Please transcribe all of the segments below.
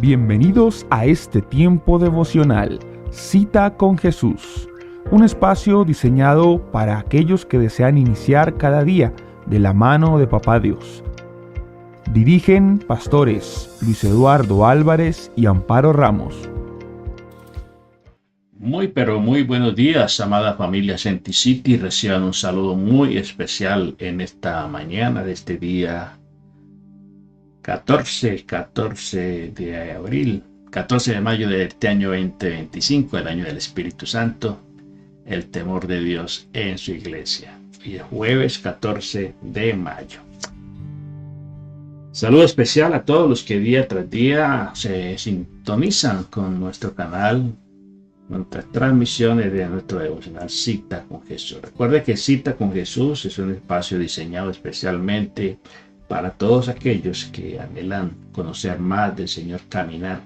Bienvenidos a este tiempo devocional, Cita con Jesús, un espacio diseñado para aquellos que desean iniciar cada día de la mano de Papá Dios. Dirigen pastores Luis Eduardo Álvarez y Amparo Ramos. Muy buenos días, amada familia Senti City. Reciban un saludo muy especial en esta mañana de este día 14 de abril, 14 de mayo de este año 2025, el año del Espíritu Santo, el temor de Dios en su iglesia. Y el jueves 14 de mayo. Saludo especial a todos los que día tras día se sintonizan con nuestro canal, nuestras transmisiones de nuestro devocional Cita con Jesús. Recuerde que Cita con Jesús es un espacio diseñado especialmente para todos aquellos que anhelan conocer más del Señor, caminar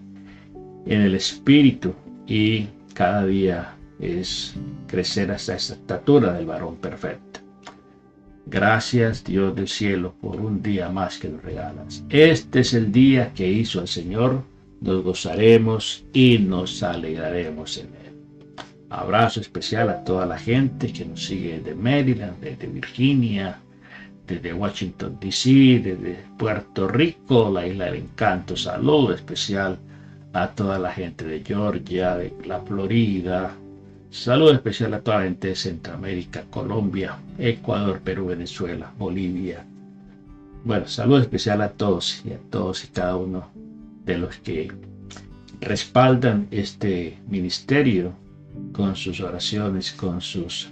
en el Espíritu y cada día es crecer hasta esa estatura del varón perfecto. Gracias, Dios del cielo, por un día más que nos regalas. Este es el día que hizo el Señor, nos gozaremos y nos alegraremos en él. Abrazo especial a toda la gente que nos sigue desde Maryland, desde Virginia, desde Washington DC, desde Puerto Rico, la isla del encanto. Saludo especial a toda la gente de Georgia, de la Florida. Saludo especial a toda la gente de Centroamérica, Colombia, Ecuador, Perú, Venezuela, Bolivia. Bueno, saludo especial a todos y cada uno de los que respaldan este ministerio con sus oraciones, con sus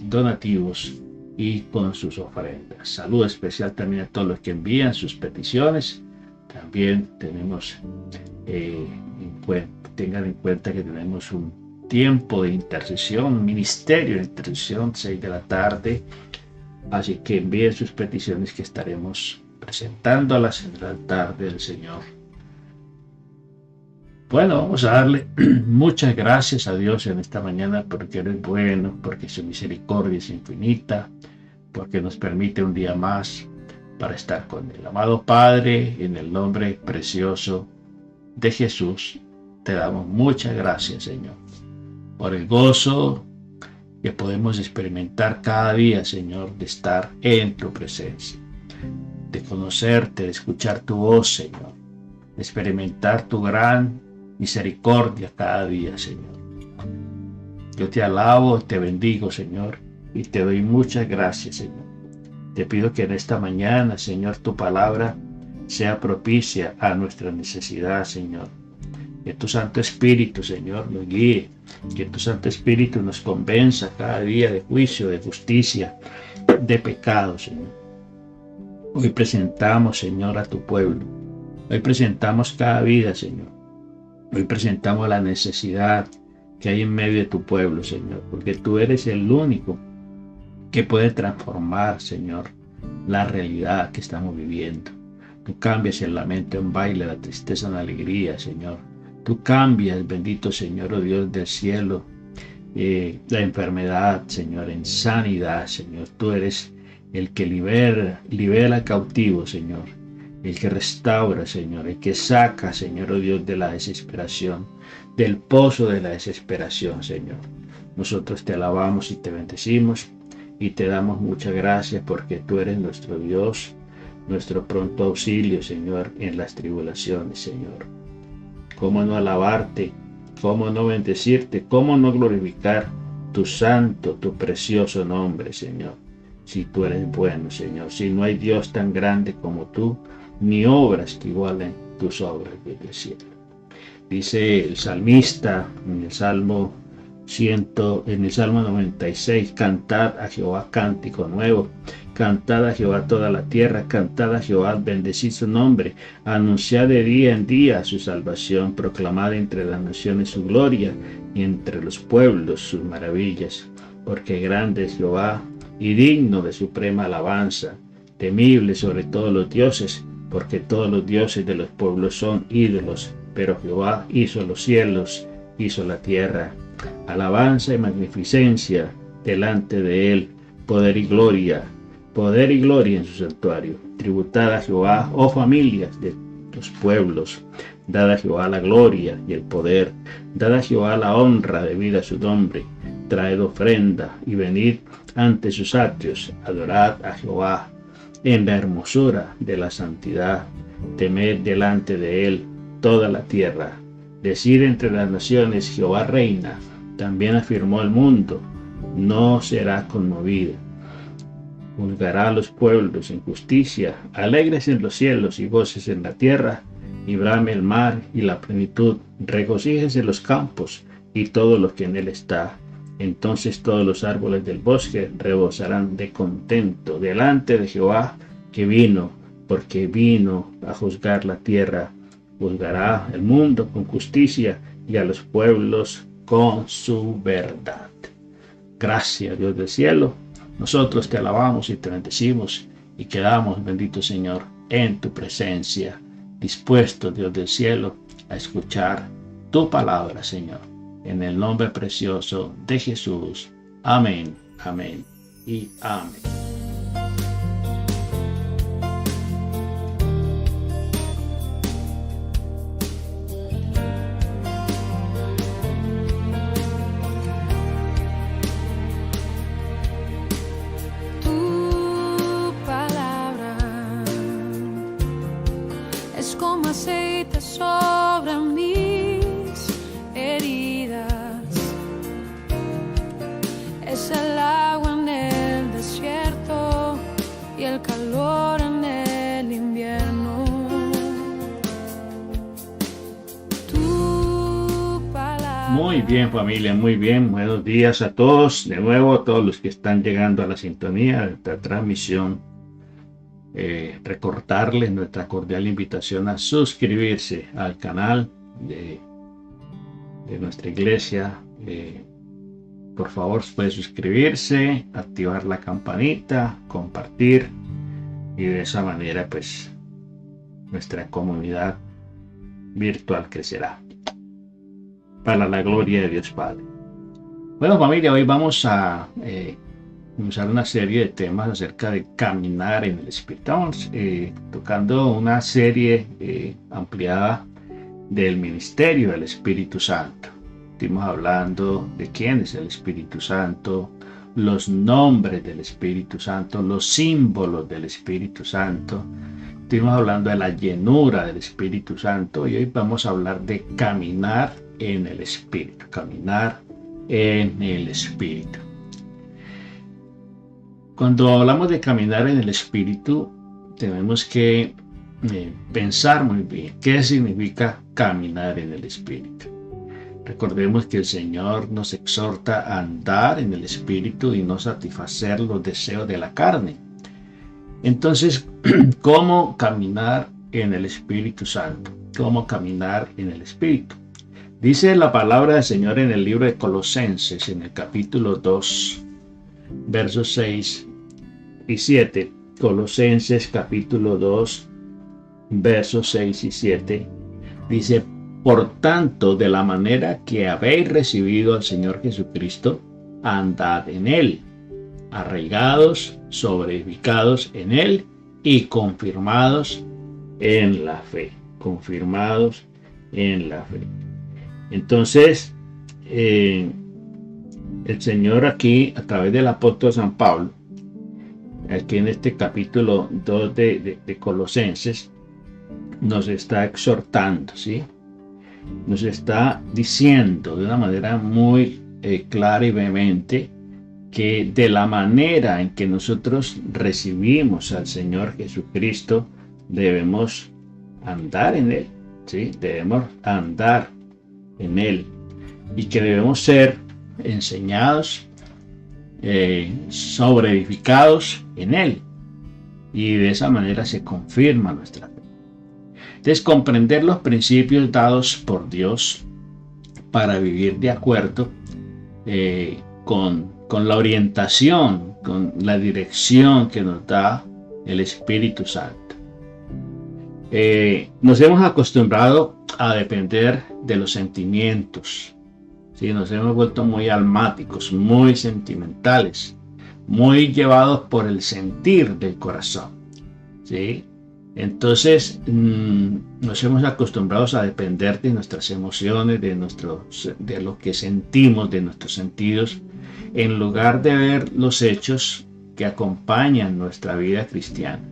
donativos y con sus ofrendas. Saludo especial también a todos los que envían sus peticiones. También tenemos tengan en cuenta que tenemos un tiempo de intercesión, un ministerio de intercesión, 6 de la tarde. Así que envíen sus peticiones que estaremos presentándolas en el altar del Señor. Bueno, vamos a darle muchas gracias a Dios en esta mañana porque Él es bueno, porque su misericordia es infinita, porque nos permite un día más para estar con Él. Amado Padre, en el nombre precioso de Jesús, te damos muchas gracias, Señor, por el gozo que podemos experimentar cada día, Señor, de estar en tu presencia, de conocerte, de escuchar tu voz, Señor, de experimentar tu gran misericordia cada día, Señor. Yo te alabo, te bendigo, Señor, y te doy muchas gracias, Señor. Te pido que en esta mañana, Señor, tu palabra sea propicia a nuestra necesidad, Señor. Que tu Santo Espíritu, Señor, nos guíe. Que tu Santo Espíritu nos convenza cada día de juicio, de justicia, de pecado, Señor. Hoy presentamos, Señor, a tu pueblo. Hoy presentamos cada vida, Señor. Hoy presentamos la necesidad que hay en medio de tu pueblo, Señor, porque tú eres el único que puede transformar, Señor, la realidad que estamos viviendo. Tú cambias el lamento en baile, la tristeza en alegría, Señor. Tú cambias, bendito Señor, oh Dios del cielo, la enfermedad, Señor, en sanidad, Señor. Tú eres el que libera cautivos, Señor. El que restaura, Señor, el que saca, Señor, oh Dios, de la desesperación, del pozo de la desesperación, Señor. Nosotros te alabamos y te bendecimos y te damos muchas gracias porque tú eres nuestro Dios, nuestro pronto auxilio, Señor, en las tribulaciones, Señor. ¿Cómo no alabarte? ¿Cómo no bendecirte? ¿Cómo no glorificar tu santo, tu precioso nombre, Señor? Si tú eres bueno, Señor, si no hay Dios tan grande como tú, ni obras que igualen tus obras del cielo. Dice el salmista en el Salmo 96, cantad a Jehová cántico nuevo, cantad a Jehová toda la tierra, cantad a Jehová, bendecid su nombre, anunciad de día en día su salvación, proclamad entre las naciones su gloria y entre los pueblos sus maravillas, porque grande es Jehová y digno de suprema alabanza, temible sobre todos los dioses, porque todos los dioses de los pueblos son ídolos, pero Jehová hizo los cielos, hizo la tierra. Alabanza y magnificencia delante de él, poder y gloria en su santuario. Tributad a Jehová, oh familias los pueblos. Dad a Jehová la gloria y el poder. Dad a Jehová la honra debida a su nombre. Traed ofrenda y venid ante sus atrios. Adorad a Jehová en la hermosura de la santidad. Temed delante de él toda la tierra. Decid entre las naciones, Jehová reina. También afirmó el mundo, no será conmovido. Juzgará a los pueblos en justicia. Alegres en los cielos y voces en la tierra. Y brame el mar y la plenitud. Regocíjense los campos y todo lo que en él está. Entonces todos los árboles del bosque rebosarán de contento delante de Jehová que vino, porque vino a juzgar la tierra. Juzgará el mundo con justicia y a los pueblos con su verdad. Gracias, Dios del cielo. Nosotros te alabamos y te bendecimos y quedamos, bendito Señor, en tu presencia, dispuestos, Dios del cielo, a escuchar tu palabra, Señor. En el nombre precioso de Jesús. Amén, amén y amén. Tu palabra es como aceite sobre mis heridas. Es el agua en el desierto y el calor en el invierno. Tu palabra. Muy bien, familia, muy bien. Buenos días a todos. De nuevo, a todos los que están llegando a la sintonía de esta transmisión. Recordarles nuestra cordial invitación a suscribirse al canal de nuestra iglesia. Por favor, puede suscribirse, activar la campanita, compartir, y de esa manera pues nuestra comunidad virtual crecerá para la gloria de Dios Padre. Bueno, familia, hoy vamos a comenzar una serie de temas acerca de caminar en el Espíritu. Estamos tocando una serie ampliada del ministerio del Espíritu Santo. Estuvimos hablando de quién es el Espíritu Santo, los nombres del Espíritu Santo, los símbolos del Espíritu Santo. Estuvimos hablando de la llenura del Espíritu Santo y hoy vamos a hablar de caminar en el Espíritu, caminar en el Espíritu. Cuando hablamos de caminar en el Espíritu, tenemos que pensar muy bien qué significa caminar en el Espíritu. Recordemos que el Señor nos exhorta a andar en el Espíritu y no satisfacer los deseos de la carne. Entonces, ¿cómo caminar en el Espíritu Santo? ¿Cómo caminar en el Espíritu? Dice la palabra del Señor en el libro de Colosenses, en el capítulo 2, versos 6 y 7. Colosenses capítulo 2, versos 6 y 7. Dice: por tanto, de la manera que habéis recibido al Señor Jesucristo, andad en Él, arraigados, sobreedificados en Él y confirmados en la fe. Confirmados en la fe. Entonces, el Señor aquí, a través del apóstol San Pablo, aquí en este capítulo 2 de Colosenses, nos está exhortando, ¿sí? Nos está diciendo de una manera muy clara y vehemente que de la manera en que nosotros recibimos al Señor Jesucristo debemos andar en Él, ¿sí? Debemos andar en Él y que debemos ser enseñados, sobreedificados en Él, y de esa manera se confirma nuestra fe. Entonces, comprender los principios dados por Dios para vivir de acuerdo con la orientación, con la dirección que nos da el Espíritu Santo. Nos hemos acostumbrado a depender de los sentimientos, ¿sí? Nos hemos vuelto muy almáticos, muy sentimentales, muy llevados por el sentir del corazón, ¿sí? Entonces, nos hemos acostumbrado a depender de nuestras emociones, de lo que sentimos, de nuestros sentidos, en lugar de ver los hechos que acompañan nuestra vida cristiana.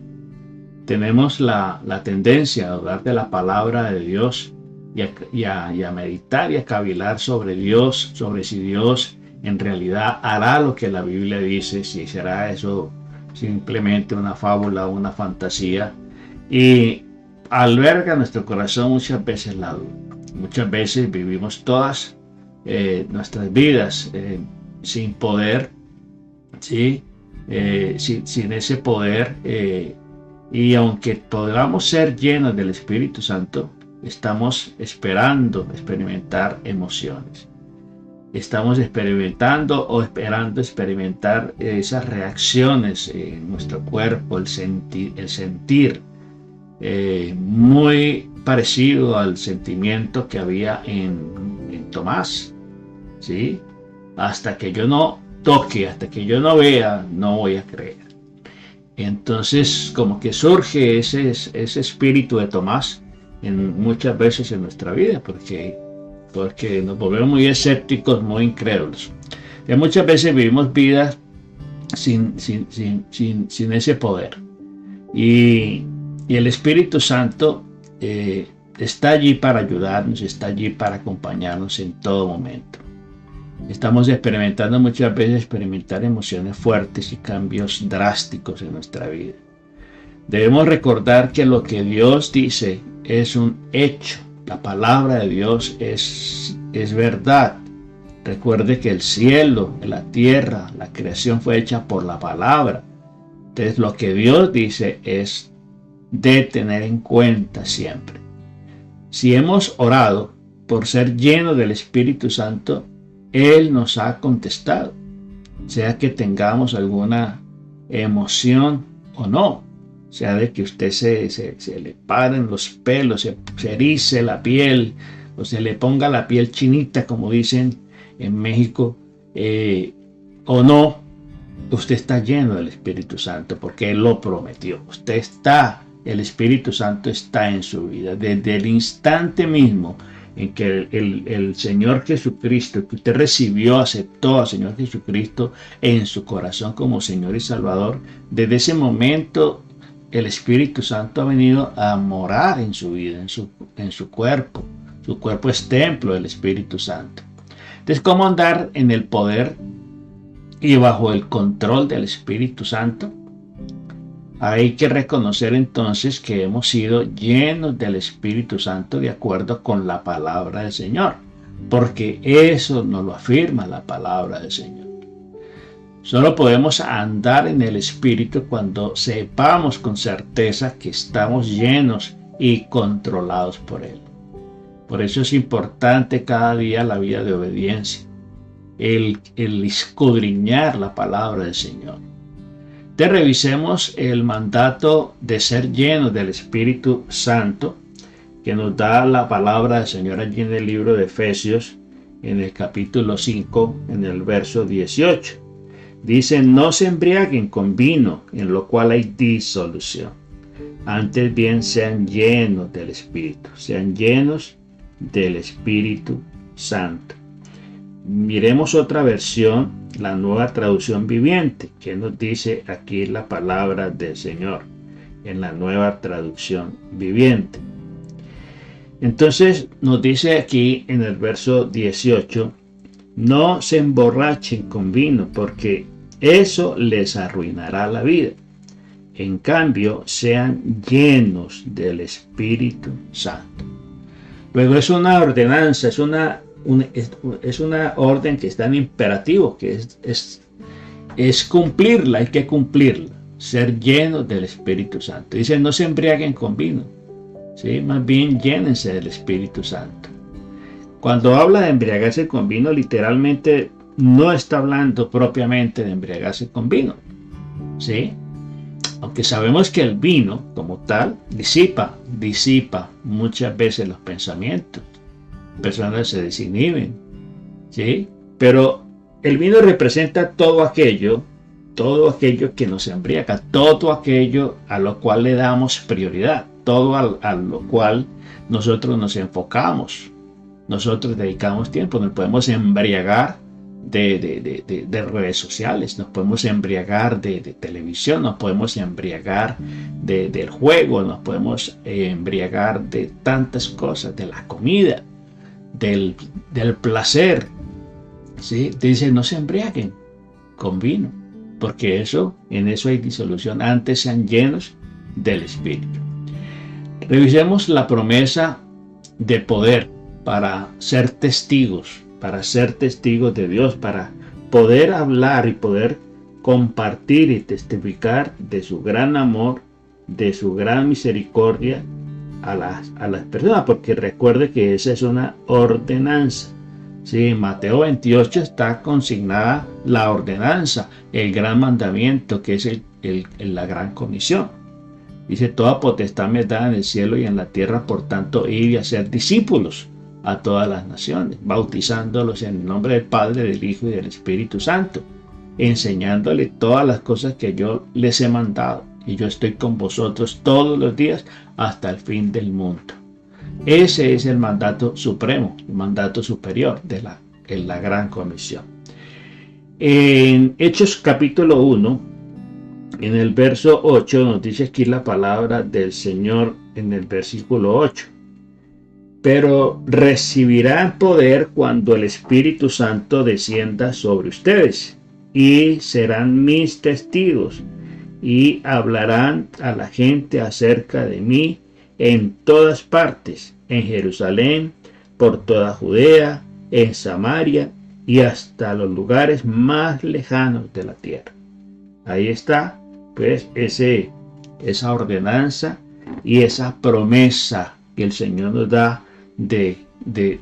Tenemos la tendencia a dudar de la palabra de Dios y a meditar y a cavilar sobre Dios, sobre si Dios en realidad hará lo que la Biblia dice, si será eso simplemente una fábula o una fantasía, y alberga nuestro corazón muchas veces la duda. Muchas veces vivimos todas nuestras vidas sin poder, ¿sí? Sin ese poder, y aunque podamos ser llenos del Espíritu Santo, estamos esperando experimentar emociones. Estamos experimentando o esperando experimentar esas reacciones en nuestro cuerpo, el sentir muy parecido al sentimiento que había en Tomás, ¿sí? Hasta que yo no toque, hasta que yo no vea, no voy a creer. Entonces, como que surge ese espíritu de Tomás muchas veces en nuestra vida, porque nos volvemos muy escépticos, muy incrédulos. Y muchas veces vivimos vidas sin ese poder. Y el Espíritu Santo está allí para ayudarnos, está allí para acompañarnos en todo momento. Estamos experimentando muchas veces emociones fuertes y cambios drásticos en nuestra vida. Debemos recordar que lo que Dios dice es un hecho. La palabra de Dios es verdad. Recuerde que el cielo, la tierra, la creación fue hecha por la palabra. Entonces lo que Dios dice es de tener en cuenta siempre. Si hemos orado por ser llenos del Espíritu Santo, Él nos ha contestado, sea que tengamos alguna emoción o no, sea de que usted se le paren los pelos, se erice la piel, o se le ponga la piel chinita, como dicen en México, o no, usted está lleno del Espíritu Santo, porque Él lo prometió. El Espíritu Santo está en su vida, desde el instante mismo en que el Señor Jesucristo, que usted recibió, aceptó al Señor Jesucristo en su corazón como Señor y Salvador. Desde ese momento el Espíritu Santo ha venido a morar en su vida, en su cuerpo. Su cuerpo es templo del Espíritu Santo. Entonces, ¿cómo andar en el poder y bajo el control del Espíritu Santo? Hay que reconocer entonces que hemos sido llenos del Espíritu Santo de acuerdo con la palabra del Señor, porque eso nos lo afirma la palabra del Señor. Solo podemos andar en el Espíritu cuando sepamos con certeza que estamos llenos y controlados por Él. Por eso es importante cada día la vida de obediencia, el escudriñar la palabra del Señor. Revisemos el mandato de ser llenos del Espíritu Santo que nos da la palabra del Señor allí en el libro de Efesios, en el capítulo 5, en el verso 18. Dice: no se embriaguen con vino, en lo cual hay disolución. Antes bien sean llenos del Espíritu, sean llenos del Espíritu Santo. Miremos otra versión, la Nueva Traducción Viviente, que nos dice aquí la palabra del Señor, en la Nueva Traducción Viviente. Entonces nos dice aquí en el verso 18: no se emborrachen con vino, porque eso les arruinará la vida. En cambio, sean llenos del Espíritu Santo. Luego es una ordenanza, es una orden que está en imperativo, que es cumplirla, hay que cumplirla, ser llenos del Espíritu Santo. Dice: no se embriaguen con vino, ¿sí? Más bien llénense del Espíritu Santo. Cuando habla de embriagarse con vino, literalmente no está hablando propiamente de embriagarse con vino, ¿sí? Aunque sabemos que el vino como tal disipa muchas veces los pensamientos. Personas se desinhiben, ¿sí? Pero el vino representa todo aquello que nos embriaga, todo aquello a lo cual le damos prioridad. todo a lo cual nosotros nos enfocamos, nosotros dedicamos tiempo. Nos podemos embriagar de redes sociales, nos podemos embriagar de televisión, nos podemos embriagar del juego, nos podemos embriagar de tantas cosas, de la comida, del placer, ¿sí? Dice, no se embriaguen con vino, porque en eso hay disolución. Antes sean llenos del Espíritu. Revisemos la promesa de poder para ser testigos de Dios, para poder hablar y poder compartir y testificar de su gran amor, de su gran misericordia a las personas, porque recuerde que esa es una ordenanza. Sí, en Mateo 28 está consignada la ordenanza, el gran mandamiento, que es la gran comisión. Dice, toda potestad me da en el cielo y en la tierra, por tanto, id y hacer discípulos a todas las naciones, bautizándolos en el nombre del Padre, del Hijo y del Espíritu Santo, enseñándole todas las cosas que yo les he mandado, y yo estoy con vosotros todos los días hasta el fin del mundo. Ese es el mandato supremo, el mandato superior de la gran comisión. En Hechos capítulo 1, en el verso 8, nos dice aquí la palabra del Señor en el versículo 8. Pero recibirán poder cuando el Espíritu Santo descienda sobre ustedes, y serán mis testigos, y hablarán a la gente acerca de mí en todas partes, en Jerusalén, por toda Judea, en Samaria y hasta los lugares más lejanos de la tierra. Ahí está, pues, esa ordenanza y esa promesa que el Señor nos da de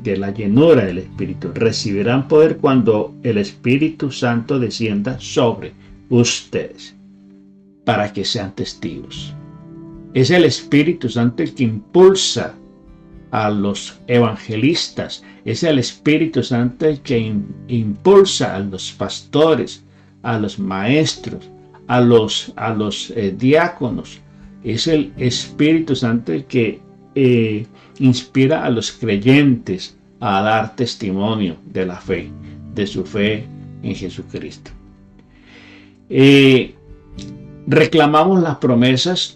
la llenura del Espíritu. Recibirán poder cuando el Espíritu Santo descienda sobre ustedes, para que sean testigos. Es el Espíritu Santo el que impulsa a los evangelistas, es el Espíritu Santo el que impulsa a los pastores, a los maestros, a los diáconos. Es el Espíritu Santo el que inspira a los creyentes a dar testimonio de la fe, de su fe en Jesucristo. Reclamamos las promesas.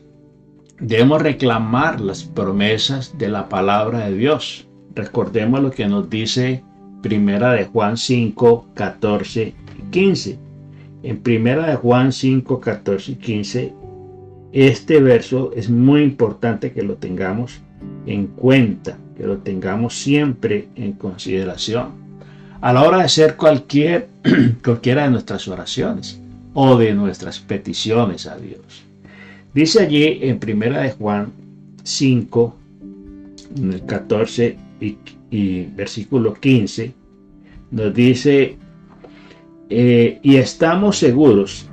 Debemos reclamar las promesas de la palabra de Dios. Recordemos lo que nos dice Primera de Juan 5, 14 y 15. En Primera de Juan 5, 14 y 15, este verso es muy importante que lo tengamos en cuenta, que lo tengamos siempre en consideración a la hora de hacer cualquiera de nuestras oraciones o de nuestras peticiones a Dios. Dice allí en Primera de Juan 5, en el 14 y versículo 15, nos dice, y estamos seguros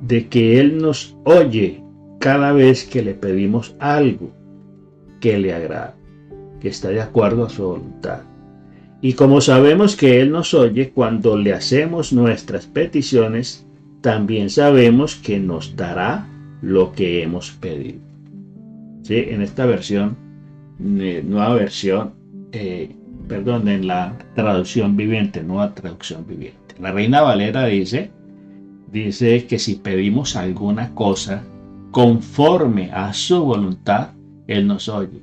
de que Él nos oye cada vez que le pedimos algo que le agrada, que está de acuerdo a su voluntad. Y como sabemos que Él nos oye cuando le hacemos nuestras peticiones, también sabemos que nos dará lo que hemos pedido. ¿Sí? En esta versión, nueva versión, en la traducción viviente, nueva traducción viviente. La Reina Valera dice que si pedimos alguna cosa conforme a su voluntad, Él nos oye.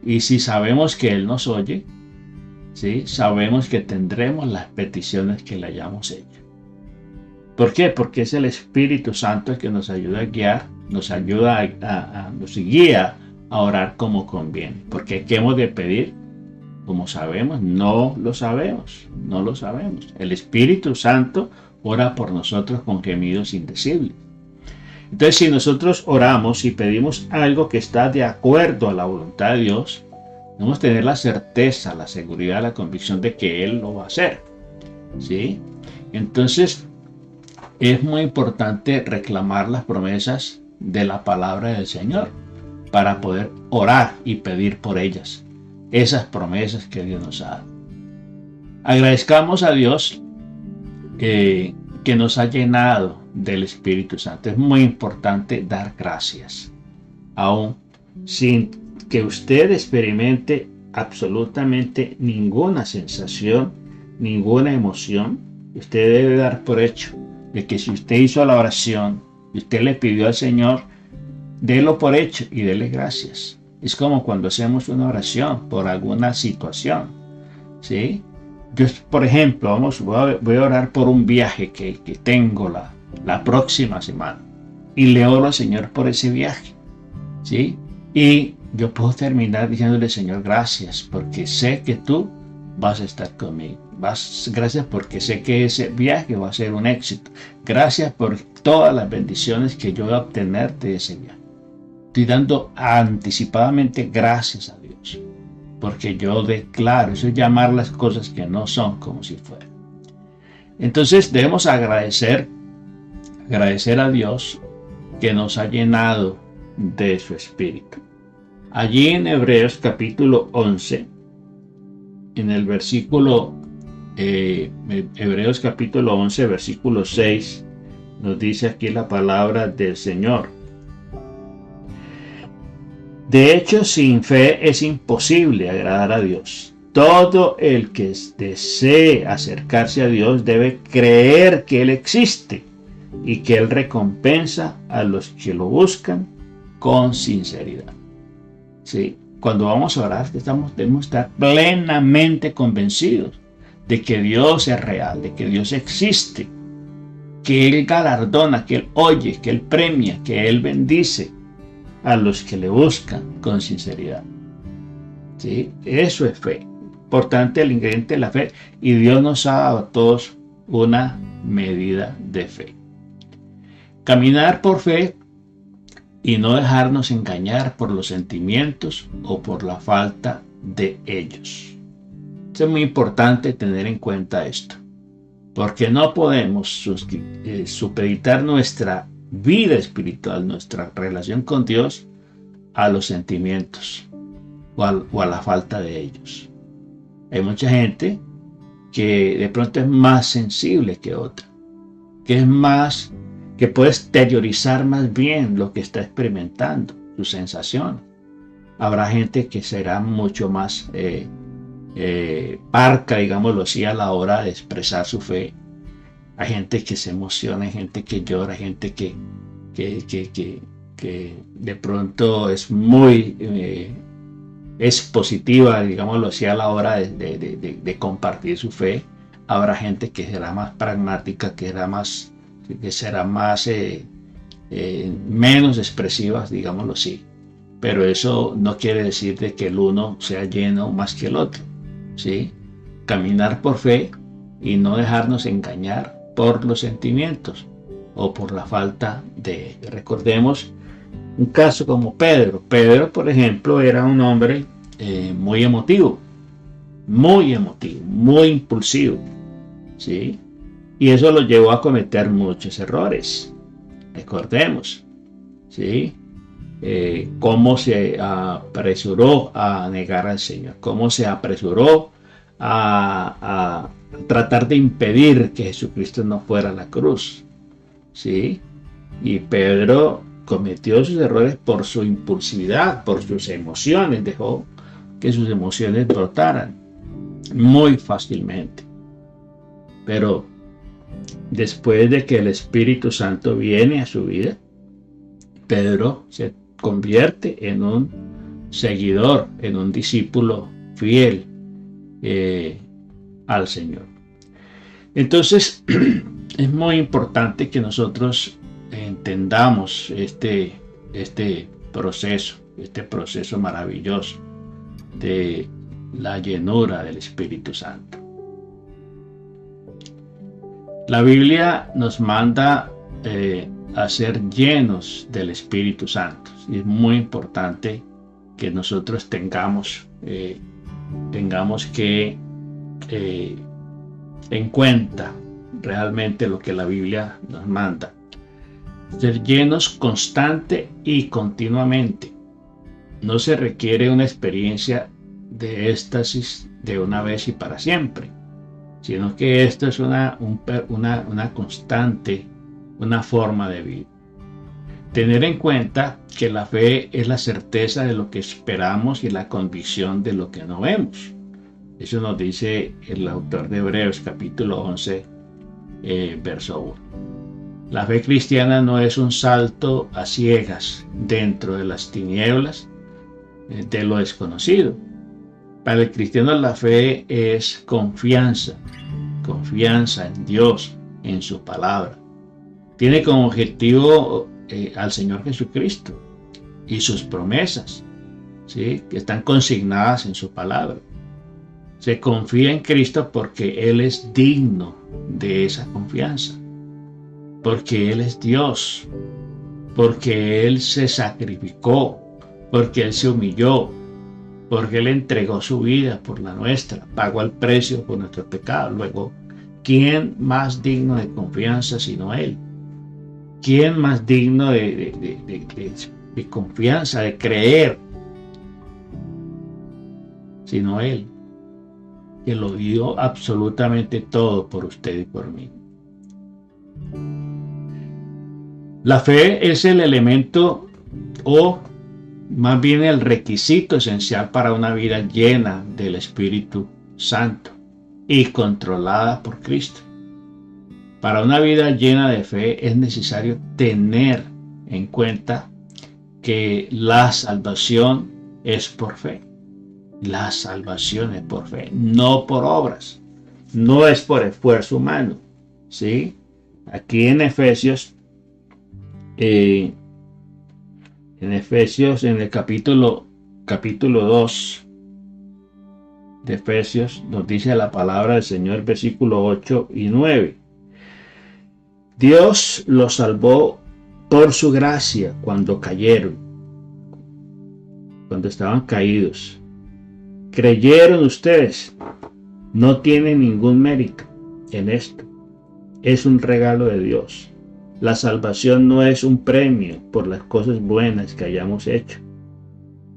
Y si sabemos que Él nos oye, ¿sí? Sabemos que tendremos las peticiones que le hayamos hecho. ¿Por qué? Porque es el Espíritu Santo el que nos ayuda a guiar, nos guía a orar como conviene. Porque ¿qué hemos de pedir? Como sabemos, no lo sabemos. El Espíritu Santo ora por nosotros con gemidos indecibles. Entonces, si nosotros oramos y pedimos algo que está de acuerdo a la voluntad de Dios, debemos tener la certeza, la seguridad, la convicción de que Él lo va a hacer. ¿Sí? Entonces, es muy importante reclamar las promesas de la palabra del Señor para poder orar y pedir por ellas, esas promesas que Dios nos ha dado. Agradezcamos a Dios que nos ha llenado del Espíritu Santo. Es muy importante dar gracias, aún sin que usted experimente absolutamente ninguna sensación, ninguna emoción. Usted debe dar por hecho de que si usted hizo la oración y usted le pidió al Señor, délo por hecho y déle gracias. Es como cuando hacemos una oración por alguna situación, ¿sí? Yo, por ejemplo, voy a orar por un viaje que tengo la próxima semana y le oro al Señor por ese viaje, ¿sí? Y yo puedo terminar diciéndole, Señor, gracias porque sé que tú vas a estar conmigo. Gracias porque sé que ese viaje va a ser un éxito. Gracias por todas las bendiciones que yo voy a obtener de ese viaje. Estoy dando anticipadamente gracias a Dios, porque yo declaro, eso es llamar las cosas que no son como si fueran. Entonces debemos agradecer a Dios que nos ha llenado de su Espíritu. Allí en Hebreos capítulo 11, en el versículo, Hebreos capítulo 11, versículo 6, nos dice aquí la palabra del Señor. De hecho, sin fe es imposible agradar a Dios. Todo el que desee acercarse a Dios debe creer que Él existe y que Él recompensa a los que lo buscan con sinceridad. ¿Sí? Cuando vamos a orar, debemos estar plenamente convencidos de que Dios es real, de que Dios existe, que Él galardona, que Él oye, que Él premia, que Él bendice a los que le buscan con sinceridad. ¿Sí? Eso es fe. Importante el ingrediente de la fe, y Dios nos ha dado a todos una medida de fe. Caminar por fe y no dejarnos engañar por los sentimientos o por la falta de ellos. Es muy importante tener en cuenta esto, porque no podemos supeditar nuestra vida espiritual, nuestra relación con Dios, a los sentimientos o a la falta de ellos. Hay mucha gente que de pronto es más sensible que otra, que puede exteriorizar más bien lo que está experimentando, sus sensaciones. Habrá gente que será mucho más parca, digámoslo así, a la hora de expresar su fe. Hay gente que se emociona, hay gente que llora, hay gente que de pronto es muy expositiva, digámoslo así, a la hora de compartir su fe. Habrá gente que será más pragmática, que será más menos expresiva, digámoslo así. Pero eso no quiere decir de que el uno sea lleno más que el otro, ¿sí? Caminar por fe y no dejarnos engañar por los sentimientos o por la falta de ellos. Recordemos un caso como Pedro. Pedro, por ejemplo, era un hombre muy emotivo, muy impulsivo, ¿sí? Y eso lo llevó a cometer muchos errores. Recordemos, ¿sí? Cómo se apresuró a negar al Señor, cómo se apresuró a tratar de impedir que Jesucristo no fuera a la cruz, ¿sí? Y Pedro cometió sus errores por su impulsividad, por sus emociones, dejó que sus emociones brotaran muy fácilmente. Pero después de que el Espíritu Santo viene a su vida, Pedro se convierte en un seguidor, en un discípulo fiel al Señor. Entonces es muy importante que nosotros entendamos este proceso maravilloso de la llenura del Espíritu Santo. La Biblia nos manda a ser llenos del Espíritu Santo, y es muy importante que nosotros tengamos que en cuenta realmente lo que la Biblia nos manda. Ser llenos constante y continuamente. No se requiere una experiencia de éxtasis de una vez y para siempre, sino que esto es una constante, una forma de vida. Tener en cuenta que la fe es la certeza de lo que esperamos y la convicción de lo que no vemos. Eso nos dice el autor de Hebreos capítulo 11, verso 1. La fe cristiana no es un salto a ciegas dentro de las tinieblas de lo desconocido. Para el cristiano la fe es confianza en Dios, en su palabra. Tiene como objetivo al Señor Jesucristo y sus promesas, ¿sí?, que están consignadas en su palabra. Se confía en Cristo porque Él es digno de esa confianza, porque Él es Dios, porque Él se sacrificó, porque Él se humilló, porque Él entregó su vida por la nuestra, pagó el precio por nuestro pecado. Luego, ¿quién más digno de confianza sino Él? ¿Quién más digno de confianza, de creer, sino Él, que lo dio absolutamente todo por usted y por mí? La fe es el elemento, o más bien el requisito esencial para una vida llena del Espíritu Santo y controlada por Cristo. Para una vida llena de fe es necesario tener en cuenta que la salvación es por fe. La salvación es por fe, no por obras. No es por esfuerzo humano, ¿sí? Aquí en Efesios, en el capítulo 2 de Efesios, nos dice la palabra del Señor, versículo 8 y 9. Dios los salvó por su gracia cuando cayeron, cuando estaban caídos. Creyeron ustedes, no tienen ningún mérito en esto. Es un regalo de Dios. La salvación no es un premio por las cosas buenas que hayamos hecho.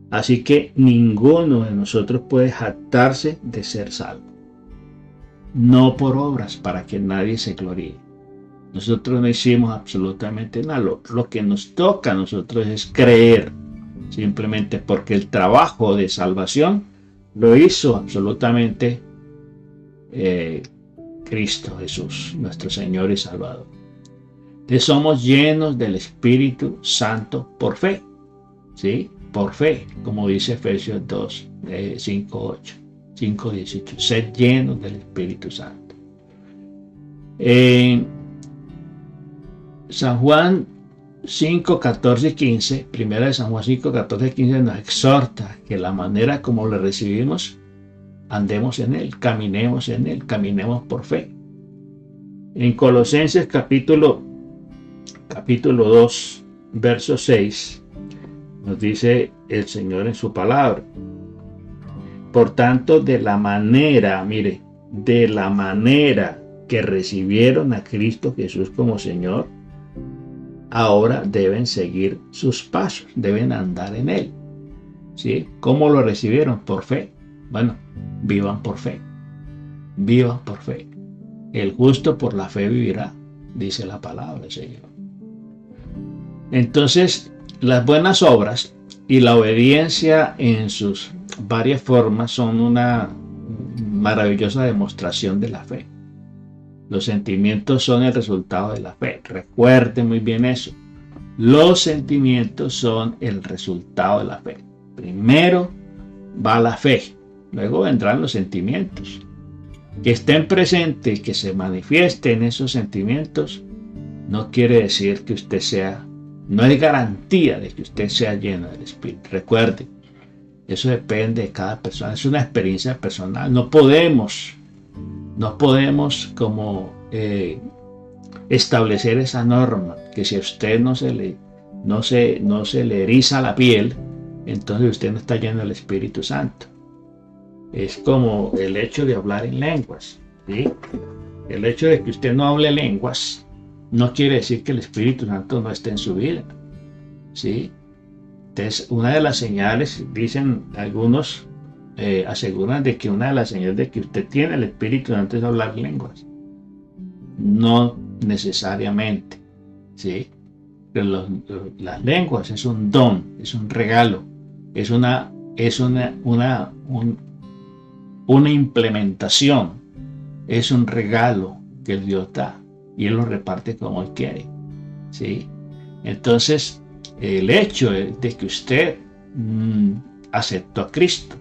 Así que ninguno de nosotros puede jactarse de ser salvo. No por obras, para que nadie se gloríe. Nosotros no hicimos absolutamente nada. Lo que nos toca a nosotros es creer, simplemente porque el trabajo de salvación lo hizo absolutamente Cristo Jesús, nuestro Señor y Salvador. Entonces somos llenos del Espíritu Santo por fe, ¿sí? Por fe, como dice Efesios 2, 5, 18. Ser llenos del Espíritu Santo. San Juan 5, 14 y 15, primera de San Juan 5, 14 y 15 nos exhorta que la manera como le recibimos, andemos en Él, caminemos en Él, caminemos por fe. En Colosenses capítulo 2, verso 6, nos dice el Señor en su palabra: por tanto, de la manera que recibieron a Cristo Jesús como Señor, ahora deben seguir sus pasos, deben andar en Él, ¿sí? ¿Cómo lo recibieron? Por fe. Bueno, vivan por fe. Vivan por fe. El justo por la fe vivirá, dice la palabra del Señor. Entonces, las buenas obras y la obediencia en sus varias formas son una maravillosa demostración de la fe. Los sentimientos son el resultado de la fe. Recuerden muy bien eso. Los sentimientos son el resultado de la fe. Primero va la fe, luego vendrán los sentimientos. Que estén presentes, que se manifiesten esos sentimientos, no quiere decir que usted sea, no es garantía de que usted sea lleno del Espíritu. Recuerde, eso depende de cada persona, es una experiencia personal. No podemos como establecer esa norma, que si a usted no se le eriza la piel, entonces usted no está lleno del Espíritu Santo. Es como el hecho de hablar en lenguas, ¿sí? El hecho de que usted no hable lenguas no quiere decir que el Espíritu Santo no esté en su vida, ¿sí? Entonces, una de las señales, dicen algunos, aseguran de que una de las señales de que usted tiene el Espíritu Santo es hablar lenguas. No necesariamente, ¿sí? las lenguas es un don, es un regalo, es una implementación, es un regalo que Dios da y Él lo reparte como Él quiere, ¿sí? Entonces, el hecho de que usted aceptó a Cristo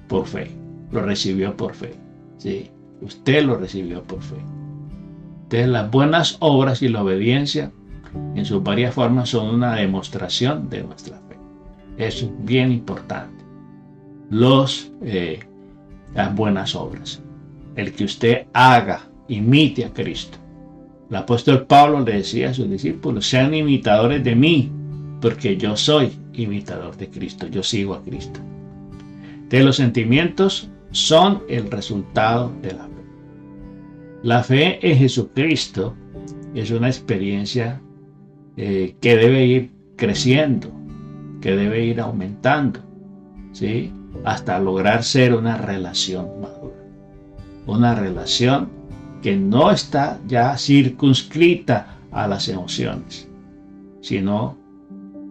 por fe, lo recibió por fe, ¿sí? Usted lo recibió por fe. Entonces, las buenas obras y la obediencia en sus varias formas son una demostración de nuestra fe. Eso es bien importante. Las buenas obras. El que usted haga, imite a Cristo. El apóstol Pablo le decía a sus discípulos: sean imitadores de mí, porque yo soy imitador de Cristo, yo sigo a Cristo. Entonces, los sentimientos son el resultado de la fe. La fe en Jesucristo es una experiencia que debe ir creciendo, que debe ir aumentando, ¿sí? Hasta lograr ser una relación madura. Una relación que no está ya circunscrita a las emociones, sino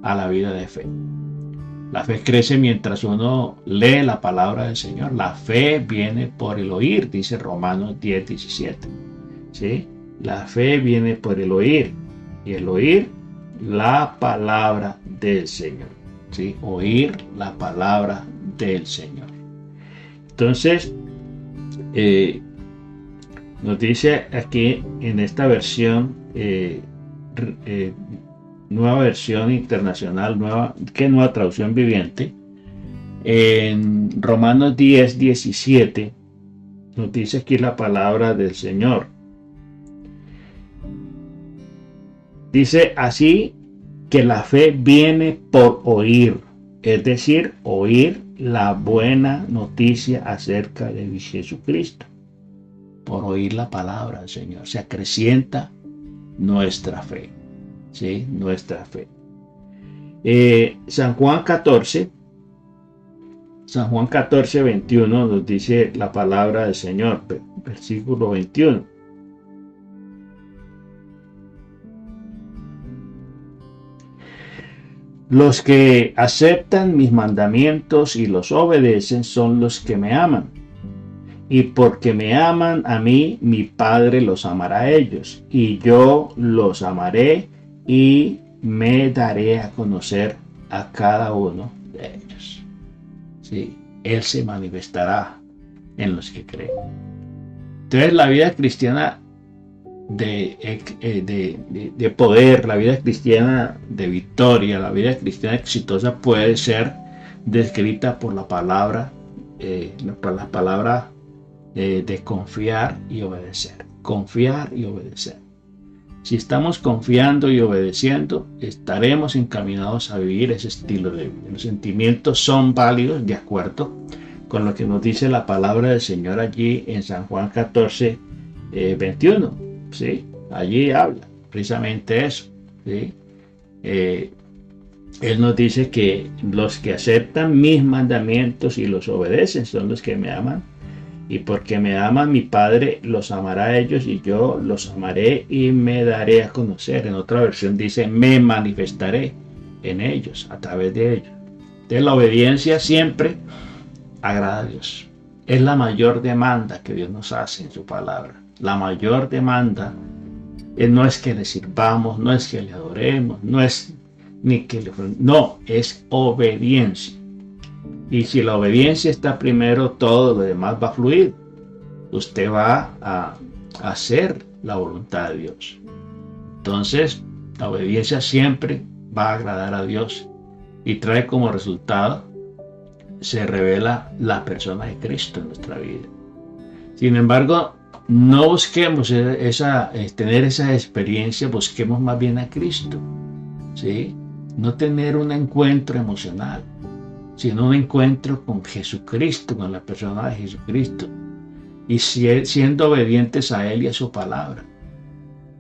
a la vida de fe. La fe crece mientras uno lee la palabra del Señor. La fe viene por el oír, dice Romanos 10:17. ¿Sí? La fe viene por el oír, y el oír la palabra del Señor. ¿Sí? Oír la palabra del Señor. Entonces, nos dice aquí en esta versión, nueva versión internacional, nueva traducción viviente, en Romanos 10:17, nos dice aquí la palabra del Señor. Dice así que la fe viene por oír, es decir, oír la buena noticia acerca de Jesucristo. Por oír la palabra del Señor se acrecienta nuestra fe, ¿sí? Nuestra fe. San Juan 14:21 nos dice la palabra del Señor, versículo 21. Los que aceptan mis mandamientos y los obedecen son los que me aman. Y porque me aman a mí, mi Padre los amará a ellos. Y yo los amaré y me daré a conocer a cada uno de ellos. ¿Sí? Él se manifestará en los que creen. Entonces, la vida cristiana de poder, la vida cristiana de victoria, la vida cristiana exitosa puede ser descrita por la palabra, de confiar y obedecer. Confiar y obedecer. Si estamos confiando y obedeciendo, estaremos encaminados a vivir ese estilo de vida. Los sentimientos son válidos de acuerdo con lo que nos dice la palabra del Señor allí en San Juan 14:21. ¿Sí? Allí habla precisamente eso, ¿sí? Él nos dice que los que aceptan mis mandamientos y los obedecen son los que me aman, y porque me aman mi Padre los amará a ellos, y yo los amaré y me daré a conocer. En otra versión dice me manifestaré en ellos, a través de ellos. Entonces, la obediencia siempre agrada a Dios. Es la mayor demanda que Dios nos hace en su palabra. La mayor demanda no es que le sirvamos, no es que le adoremos, no es obediencia. Y si la obediencia está primero, todo lo demás va a fluir. Usted va a hacer la voluntad de Dios. Entonces, la obediencia siempre va a agradar a Dios y trae como resultado, se revela la persona de Cristo en nuestra vida. Sin embargo, no busquemos tener esa experiencia, busquemos más bien a Cristo, ¿sí? No tener un encuentro emocional, sino un encuentro con Jesucristo, con la persona de Jesucristo, y siendo obedientes a Él y a su palabra.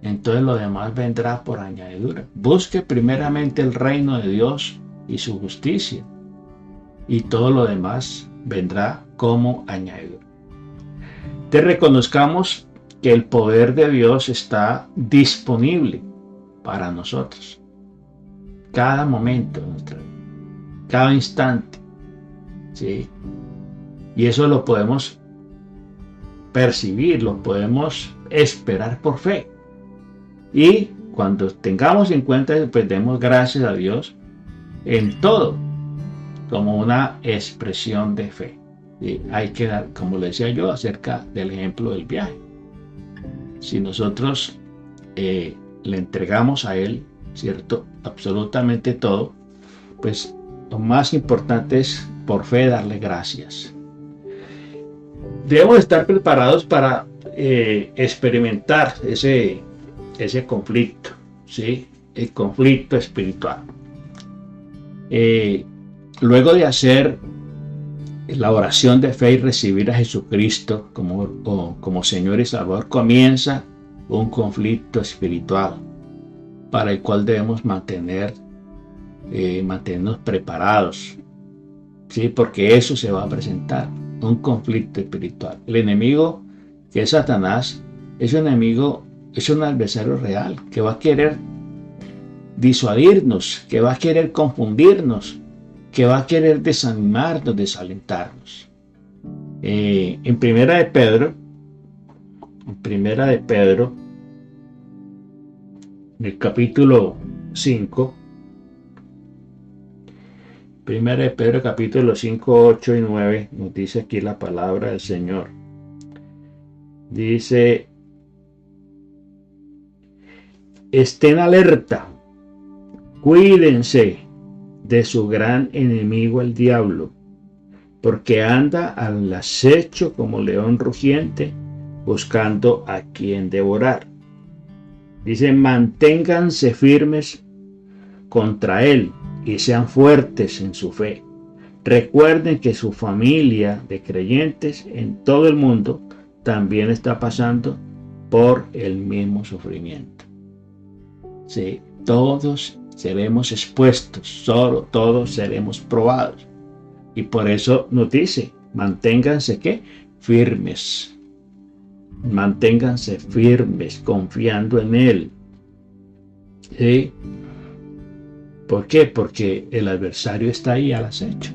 Entonces lo demás vendrá por añadidura. Busque primeramente el reino de Dios y su justicia, y todo lo demás vendrá como añadidura. Te reconozcamos que el poder de Dios está disponible para nosotros. cada momento de nuestra vida, cada instante, ¿sí? Y eso lo podemos percibir, lo podemos esperar por fe. Y cuando tengamos en cuenta eso, pues demos gracias a Dios en todo, como una expresión de fe. Y hay que dar, como le decía yo, acerca del ejemplo del viaje. Si nosotros le entregamos a Él, ¿cierto?, absolutamente todo, pues lo más importante es por fe darle gracias. Debemos estar preparados para experimentar ese conflicto, ¿sí? El conflicto espiritual. Luego de hacer la oración de fe y recibir a Jesucristo como Señor y Salvador, comienza un conflicto espiritual para el cual debemos mantenernos preparados, ¿sí? Porque eso se va a presentar, un conflicto espiritual. El enemigo, que es Satanás, es un adversario real que va a querer disuadirnos, que va a querer confundirnos, que va a querer desanimarnos, desalentarnos. En Primera de Pedro, en el capítulo 5, Primera de Pedro, capítulo 5, 8 y 9, nos dice aquí la palabra del Señor. Dice: estén alerta, cuídense de su gran enemigo el diablo, porque anda al acecho como león rugiente, buscando a quien devorar. Dice: manténganse firmes contra él y sean fuertes en su fe. Recuerden que su familia de creyentes en todo el mundo también está pasando por el mismo sufrimiento. Sí, todos seremos expuestos, todos seremos probados. Y por eso nos dice: manténganse ¿qué? Firmes. Manténganse firmes, confiando en Él. ¿Sí? ¿Por qué? Porque el adversario está ahí al acecho.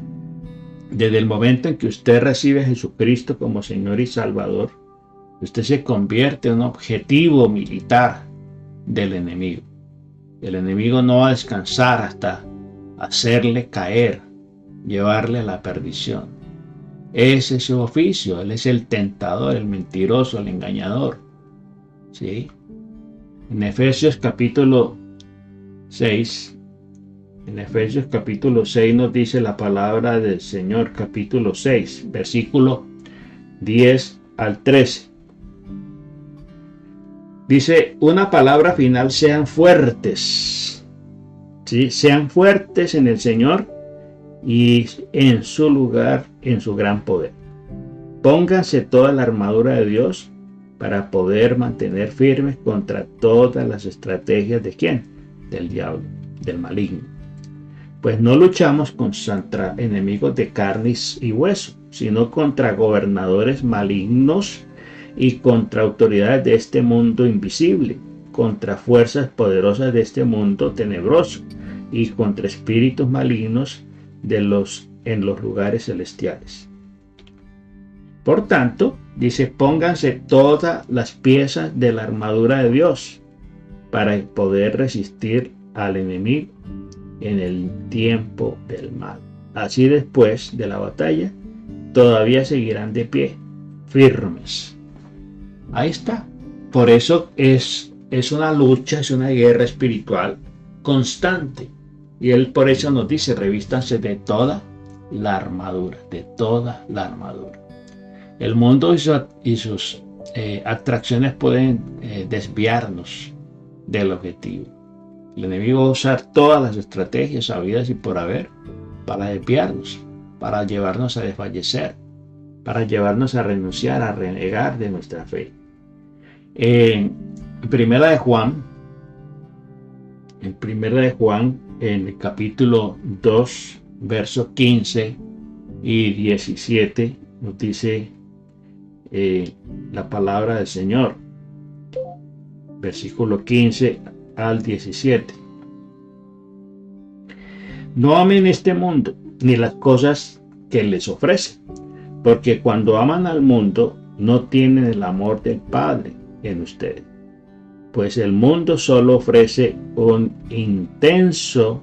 Desde el momento en que usted recibe a Jesucristo como Señor y Salvador, usted se convierte en un objetivo militar del enemigo. El enemigo no va a descansar hasta hacerle caer, llevarle a la perdición. Ese es su oficio. Él es el tentador, el mentiroso, el engañador. ¿Sí? En Efesios capítulo 6, nos dice la palabra del Señor, capítulo 6, versículo 10 al 13. Dice una palabra final: sean fuertes. ¿Sí? Sean fuertes en el Señor y en su lugar, en su gran poder. Pónganse toda la armadura de Dios para poder mantener firmes contra todas las estrategias de ¿quién? Del diablo, del maligno. Pues no luchamos contra enemigos de carne y hueso, sino contra gobernadores malignos y contra autoridades de este mundo invisible, contra fuerzas poderosas de este mundo tenebroso y contra espíritus malignos en los lugares celestiales. Por tanto, dice: pónganse todas las piezas de la armadura de Dios para poder resistir al enemigo en el tiempo del mal. Así, después de la batalla, todavía seguirán de pie, firmes. Ahí está. Por eso es una lucha, es una guerra espiritual constante. Y Él por eso nos dice: revístanse de toda la armadura, de toda la armadura. El mundo y sus atracciones pueden desviarnos del objetivo. El enemigo va a usar todas las estrategias habidas y por haber para desviarnos, para llevarnos a desfallecer, para llevarnos a renunciar, a renegar de nuestra fe. En Primera de Juan, en el capítulo 2, versos 15 y 17, nos dice la palabra del Señor, versículo 15 al 17. No amen este mundo, ni las cosas que les ofrece, porque cuando aman al mundo, no tienen el amor del Padre en ustedes. Pues el mundo solo ofrece un intenso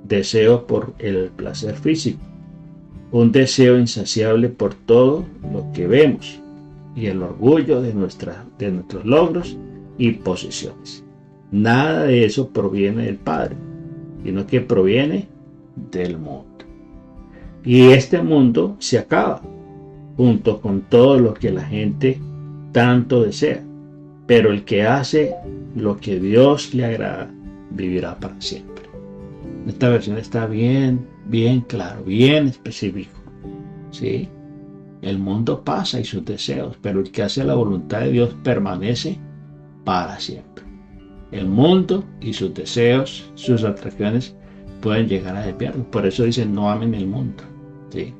deseo por el placer físico, un deseo insaciable por todo lo que vemos y el orgullo de nuestros logros y posesiones. Nada de eso proviene del Padre, sino que proviene del mundo. Y este mundo se acaba, junto con todo lo que la gente tanto desea. Pero el que hace lo que Dios le agrada, vivirá para siempre. Esta versión está bien claro, bien específico. ¿Sí? El mundo pasa y sus deseos, pero el que hace la voluntad de Dios permanece para siempre. El mundo y sus deseos, sus atracciones pueden llegar a desviarnos. Por eso dicen, no amen el mundo. ¿Sí?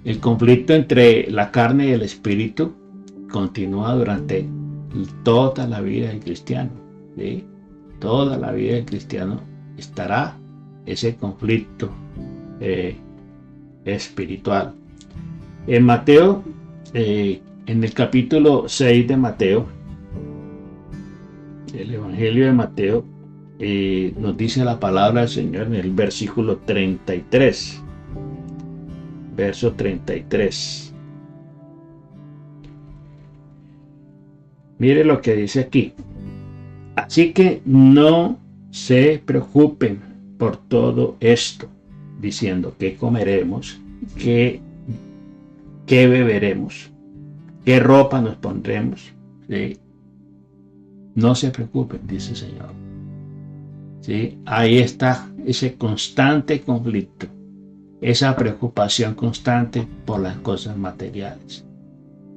El conflicto entre la carne y el espíritu continúa durante toda la vida del cristiano. ¿Sí? Toda la vida del cristiano estará ese conflicto espiritual. En Mateo, en el capítulo 6 de Mateo, el Evangelio de Mateo, nos dice la palabra del Señor en el versículo 33. Verso 33. Mire lo que dice aquí. Así que no se preocupen por todo esto, diciendo qué comeremos, qué beberemos, qué ropa nos pondremos. ¿Sí? No se preocupen, dice el Señor. ¿Sí? Ahí está ese constante conflicto, esa preocupación constante por las cosas materiales,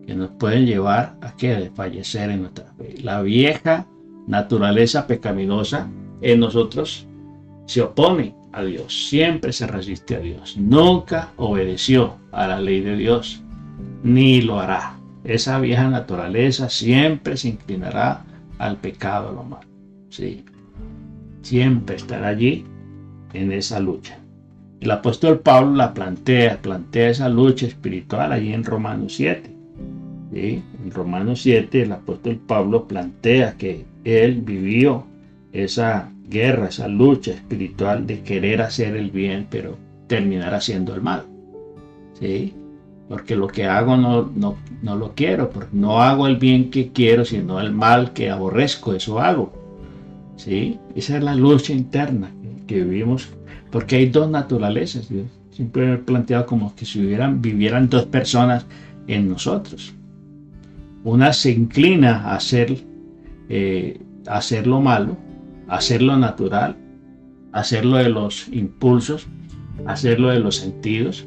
que nos pueden llevar a fallecer en nuestra fe. La vieja naturaleza pecaminosa en nosotros se opone a Dios, siempre se resiste a Dios, nunca obedeció a la ley de Dios, ni lo hará. Esa vieja naturaleza siempre se inclinará al pecado, a lo malo. ¿Sí? Siempre estará allí en esa lucha. El apóstol Pablo la plantea esa lucha espiritual allí en Romanos 7. ¿Sí? En Romanos 7 el apóstol Pablo plantea que él vivió esa guerra, esa lucha espiritual de querer hacer el bien, pero terminar haciendo el mal. ¿Sí? Porque lo que hago no lo quiero, porque no hago el bien que quiero, sino el mal que aborrezco, eso hago. ¿Sí? Esa es la lucha interna que vivimos, porque hay dos naturalezas. Dios siempre he planteado como que si vivieran dos personas en nosotros. Una se inclina a hacer lo malo, hacer lo natural, hacerlo de los impulsos, hacerlo de los sentidos,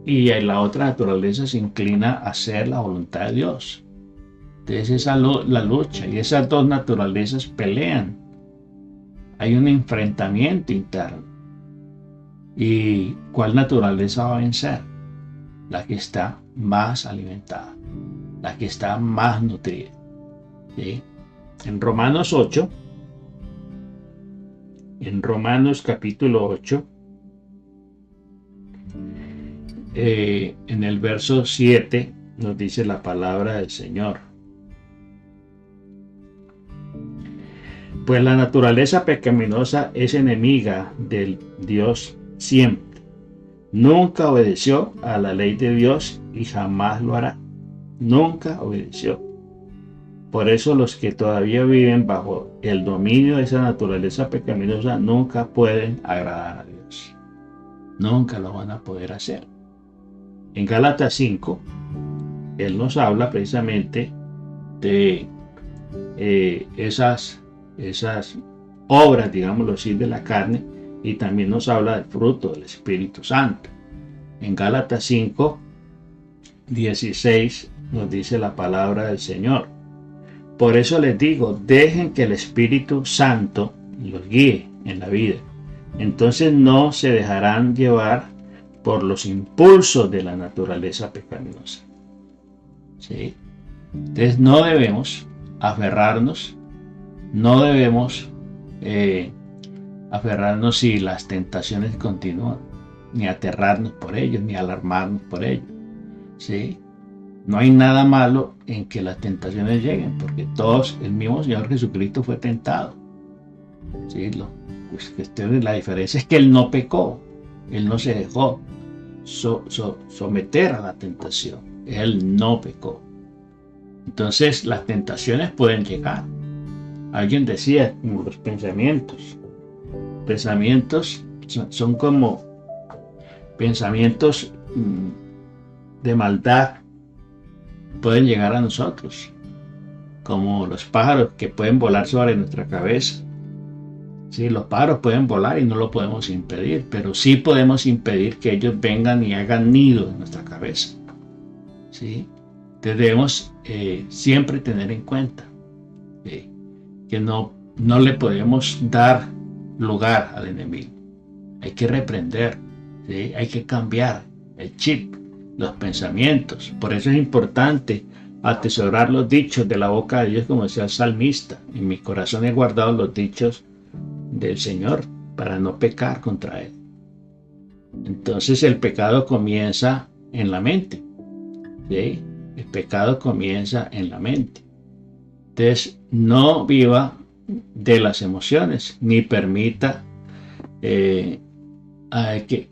y la otra naturaleza se inclina a hacer la voluntad de Dios. Entonces esa la lucha, y esas dos naturalezas pelean. Hay un enfrentamiento interno. ¿Y cuál naturaleza va a vencer? La que está más alimentada, la que está más nutrida. ¿Sí? En Romanos 8, en Romanos capítulo 8, en el verso 7 nos dice la palabra del Señor. Pues la naturaleza pecaminosa es enemiga del Dios siempre. Nunca obedeció a la ley de Dios y jamás lo hará. Nunca obedeció. Por eso los que todavía viven bajo el dominio de esa naturaleza pecaminosa nunca pueden agradar a Dios. Nunca lo van a poder hacer. En Gálatas 5, él nos habla precisamente de esas obras, digámoslo así, de la carne, y también nos habla del fruto del Espíritu Santo. En Gálatas 5, 16 nos dice la palabra del Señor. Por eso les digo, dejen que el Espíritu Santo los guíe en la vida. Entonces no se dejarán llevar por los impulsos de la naturaleza pecaminosa. ¿Sí? Entonces no debemos aferrarnos, no debemos aferrarnos si las tentaciones continúan, ni aterrarnos por ellos, ni alarmarnos por ellos. ¿Sí? No hay nada malo en que las tentaciones lleguen, porque todos, el mismo Señor Jesucristo fue tentado. ¿Sí? La diferencia es que Él no pecó, Él no se dejó someter a la tentación, Él no pecó. Entonces las tentaciones pueden llegar. Alguien decía, los pensamientos son como pensamientos de maldad, pueden llegar a nosotros, como los pájaros que pueden volar sobre nuestra cabeza. Sí, los pájaros pueden volar y no lo podemos impedir, pero sí podemos impedir que ellos vengan y hagan nido en nuestra cabeza. ¿Sí? Entonces debemos siempre tener en cuenta que no le podemos dar lugar al enemigo. Hay que reprender, ¿sí? Hay que cambiar el chip, los pensamientos. Por eso es importante atesorar los dichos de la boca de Dios, como decía el salmista. En mi corazón he guardado los dichos del Señor para no pecar contra Él. Entonces el pecado comienza en la mente. ¿Sí? El pecado comienza en la mente. Entonces no viva de las emociones, ni permita que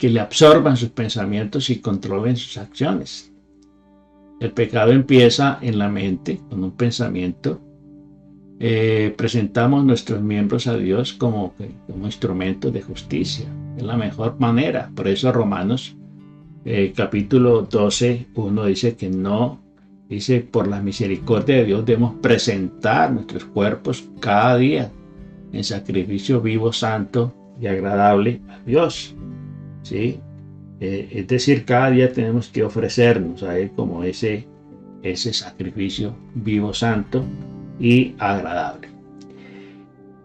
le absorban sus pensamientos y controlen sus acciones. El pecado empieza en la mente, con un pensamiento. Presentamos nuestros miembros a Dios como instrumentos de justicia. Es la mejor manera. Por eso Romanos capítulo 12, 1 dice que dice, por la misericordia de Dios debemos presentar nuestros cuerpos cada día en sacrificio vivo, santo y agradable a Dios. ¿Sí? Es decir, cada día tenemos que ofrecernos a Él como ese sacrificio vivo, santo y agradable.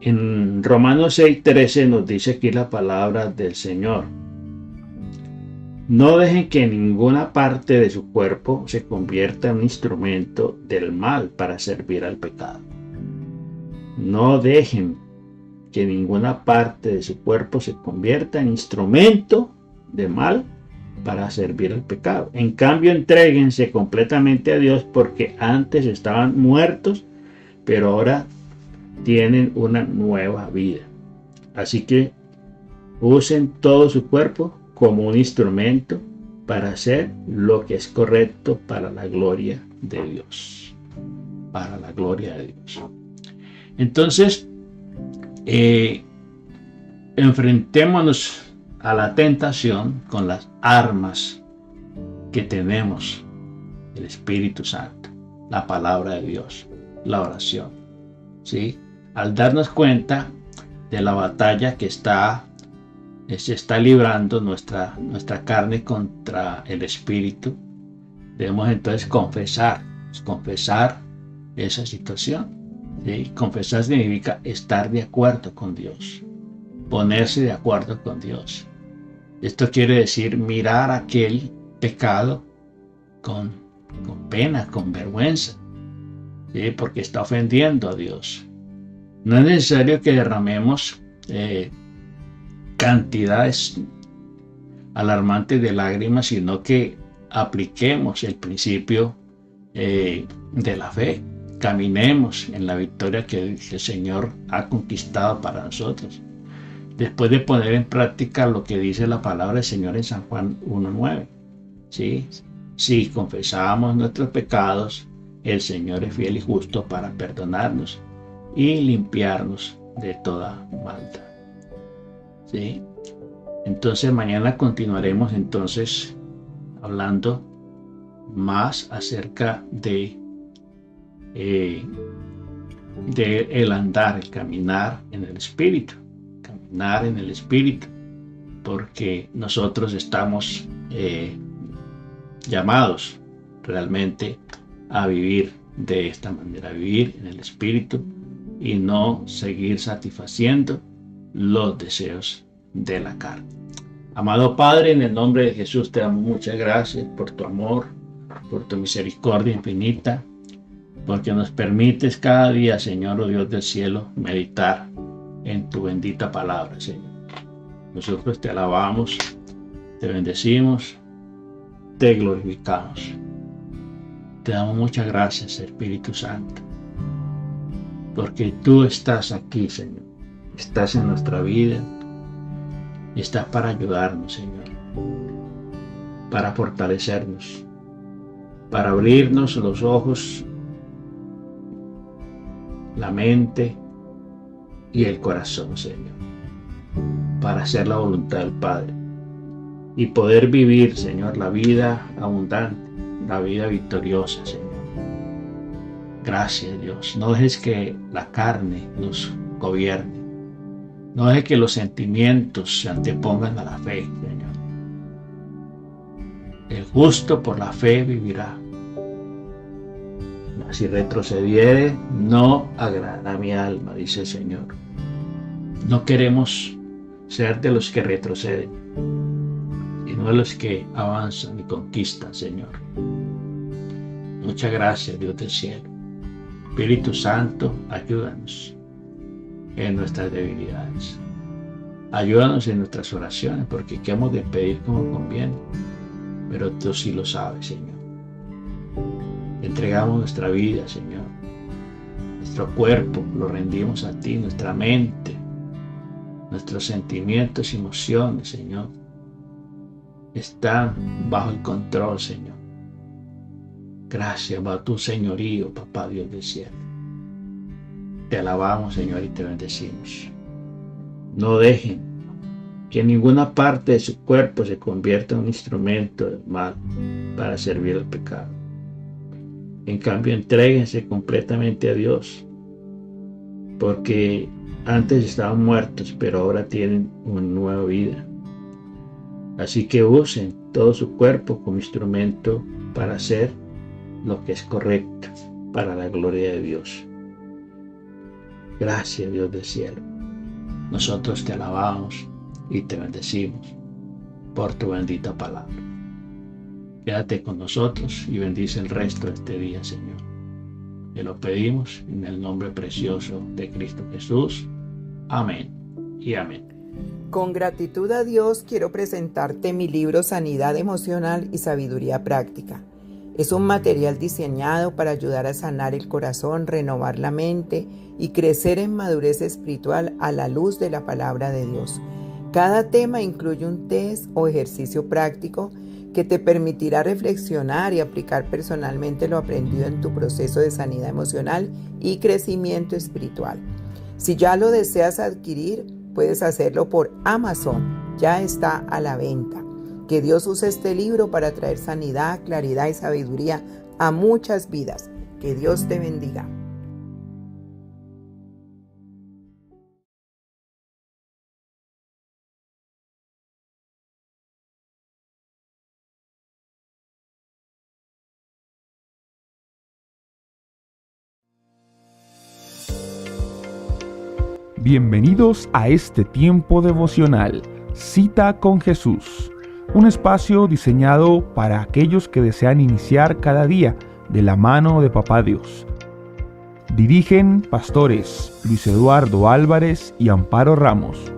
En Romanos 6:13 nos dice aquí la palabra del Señor: no dejen que ninguna parte de su cuerpo se convierta en un instrumento del mal para servir al pecado. No dejen que ninguna parte de su cuerpo se convierta en instrumento de mal para servir al pecado. En cambio, entréguense completamente a Dios, porque antes estaban muertos, pero ahora tienen una nueva vida. Así que usen todo su cuerpo como un instrumento para hacer lo que es correcto para la gloria de Dios. Para la gloria de Dios. Entonces, enfrentémonos a la tentación con las armas que tenemos: el Espíritu Santo, la palabra de Dios, la oración. ¿Sí? Al darnos cuenta de la batalla que se está librando nuestra carne contra el Espíritu, debemos entonces confesar esa situación. ¿Sí? Confesar significa estar de acuerdo con Dios, ponerse de acuerdo con Dios. Esto quiere decir mirar aquel pecado con pena, con vergüenza, ¿sí? Porque está ofendiendo a Dios. No es necesario que derramemos cantidades alarmantes de lágrimas, sino que apliquemos el principio de la fe. Caminemos en la victoria que el Señor ha conquistado para nosotros, después de poner en práctica lo que dice la palabra del Señor en San Juan 1:9. ¿Sí? Si confesamos nuestros pecados, el Señor es fiel y justo para perdonarnos y limpiarnos de toda maldad. ¿Sí? Entonces mañana continuaremos entonces hablando más acerca de el andar, el caminar en el Espíritu. Caminar en el Espíritu, porque nosotros estamos llamados realmente a vivir de esta manera, a vivir en el Espíritu y no seguir satisfaciendo los deseos de la carne. Amado Padre, en el nombre de Jesús te damos muchas gracias por tu amor, por tu misericordia infinita, porque nos permites cada día, Señor, oh Dios del cielo, meditar en tu bendita palabra, Señor. Nosotros te alabamos, te bendecimos, te glorificamos. Te damos muchas gracias, Espíritu Santo, porque tú estás aquí, Señor. Estás en nuestra vida y estás para ayudarnos, Señor, para fortalecernos, para abrirnos los ojos, la mente y el corazón, Señor, para hacer la voluntad del Padre y poder vivir, Señor, la vida abundante, la vida victoriosa, Señor. Gracias, Dios. No dejes que la carne nos gobierne. No dejes que los sentimientos se antepongan a la fe, Señor. El justo por la fe vivirá. Si retrocediere, no agradará mi alma, dice el Señor. No queremos ser de los que retroceden, sino de los que avanzan y conquistan, Señor. Muchas gracias, Dios del cielo. Espíritu Santo, ayúdanos en nuestras debilidades. Ayúdanos en nuestras oraciones, porque ¿qué hemos de pedir como conviene? Pero tú sí lo sabes, Señor. Entregamos nuestra vida, Señor. Nuestro cuerpo lo rendimos a ti, nuestra mente, nuestros sentimientos y emociones, Señor, están bajo el control, Señor. Gracias bajo tu señorío, Papá Dios del cielo. Te alabamos, Señor, y te bendecimos. No dejen que ninguna parte de su cuerpo se convierta en un instrumento del mal para servir al pecado. En cambio, entréguense completamente a Dios, porque antes estaban muertos, pero ahora tienen una nueva vida. Así que usen todo su cuerpo como instrumento para hacer lo que es correcto para la gloria de Dios. Gracias, Dios del cielo. Nosotros te alabamos y te bendecimos por tu bendita palabra. Quédate con nosotros y bendice el resto de este día, Señor. Te lo pedimos en el nombre precioso de Cristo Jesús. Amén y amén. Con gratitud a Dios quiero presentarte mi libro Sanidad Emocional y Sabiduría Práctica. Es un material diseñado para ayudar a sanar el corazón, renovar la mente y crecer en madurez espiritual a la luz de la palabra de Dios. Cada tema incluye un test o ejercicio práctico que te permitirá reflexionar y aplicar personalmente lo aprendido en tu proceso de sanidad emocional y crecimiento espiritual. Si ya lo deseas adquirir, puedes hacerlo por Amazon, ya está a la venta. Que Dios use este libro para traer sanidad, claridad y sabiduría a muchas vidas. Que Dios te bendiga. Bienvenidos a este tiempo devocional, Cita con Jesús, un espacio diseñado para aquellos que desean iniciar cada día de la mano de Papá Dios. Dirigen pastores Luis Eduardo Álvarez y Amparo Ramos.